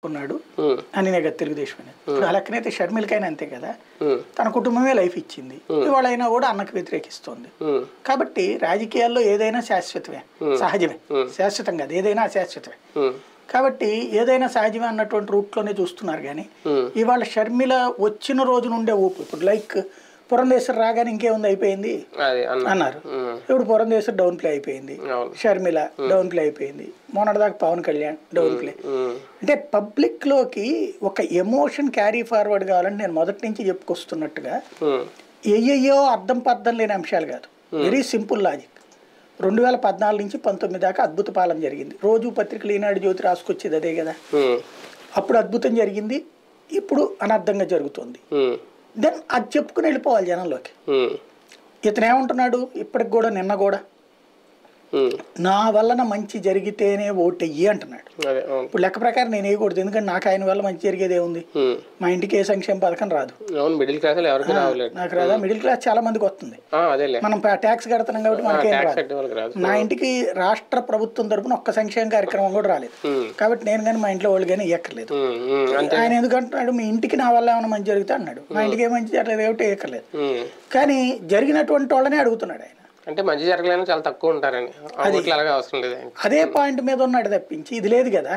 ఉన్నాడు అని కదా తెలుగుదేశం అనేది. ఇప్పుడు ఆ లెక్కనైతే షర్మిలకైనా అంతే కదా, తన కుటుంబమే లైఫ్ ఇచ్చింది, ఇవాళైనా కూడా అన్నకు వ్యతిరేకిస్తోంది. కాబట్టి రాజకీయాల్లో ఏదైనా శాశ్వతమే, సహజమే. శాశ్వతం కాదు, ఏదైనా అశాశ్వతమే. కాబట్టి ఏదైనా సహజమే అన్నటువంటి రూట్లోనే చూస్తున్నారు. కానీ ఇవాళ షర్మిల వచ్చిన రోజు నుండే ఊపు, ఇప్పుడు లైక్ పురంధేశ్వర్ రాగానే ఇంకేముంది అయిపోయింది అన్నారు, ఇప్పుడు పురంధేశ్వర్ డౌన్ ప్లే అయిపోయింది, షర్మిల డౌన్ ప్లే అయిపోయింది, మొన్నటిదాకా పవన్ కళ్యాణ్ డౌన్ ప్లే. అంటే పబ్లిక్ లోకి ఒక ఎమోషన్ క్యారీ ఫార్వర్డ్ కావాలని నేను మొదటి నుంచి చెప్పుకొస్తున్నట్టుగా ఏయో అర్థం పర్థం లేని అంశాలు కాదు, వెరీ సింపుల్ లాజిక్. 2014 నుంచి 19 దాకా అద్భుత పాలన జరిగింది. రోజు పత్రికలు ఈనాడు జ్యోతి రాసుకొచ్చేది అదే కదా. అప్పుడు అద్భుతం జరిగింది, ఇప్పుడు అనర్థంగా జరుగుతుంది. దెన్ అది చెప్పుకుని వెళ్ళిపోవాలి జనంలోకి. ఇతను ఏమంటున్నాడు ఇప్పటికి కూడా, నిన్న కూడా నా వలన మంచి జరిగితేనే ఓటెయ్యి అంటున్నాడు. ఇప్పుడు లెక్క ప్రకారం నేను వేయకూడదు, ఎందుకంటే నాకు ఆయన వల్ల మంచి జరిగేది ఏముంది, మా ఇంటికి ఏ సంక్షేమ పథకం రాదు, నాకు రాదా. మిడిల్ క్లాస్ చాలా మందికి వస్తుంది, మనం ట్యాక్స్ కడుతున్నాం కాబట్టి మనకేం రాదు. నా ఇంటికి రాష్ట్ర ప్రభుత్వం తరపున ఒక్క సంక్షేమ కార్యక్రమం కూడా రాలేదు, కాబట్టి నేను కానీ మా ఇంట్లో వాళ్ళు కానీ ఇవ్వక్కర్లేదు. ఆయన ఎందుకంటున్నాడు మీ ఇంటికి నా వల్ల ఏమైనా మంచి జరుగుతా అన్నాడు, మా ఇంటికి ఏ మంచి జరగలేదు కాబట్టి ఇవ్వక్కర్లేదు. కానీ జరిగినటువంటి వాళ్ళనే అడుగుతున్నాడు ఆయన. అంటే మంచి జరగలేని చాలా తక్కువ ఉంటారని, అవసరం లేదు. అదే పాయింట్ మీద ఉన్నాడు తప్పించి ఇది లేదు కదా.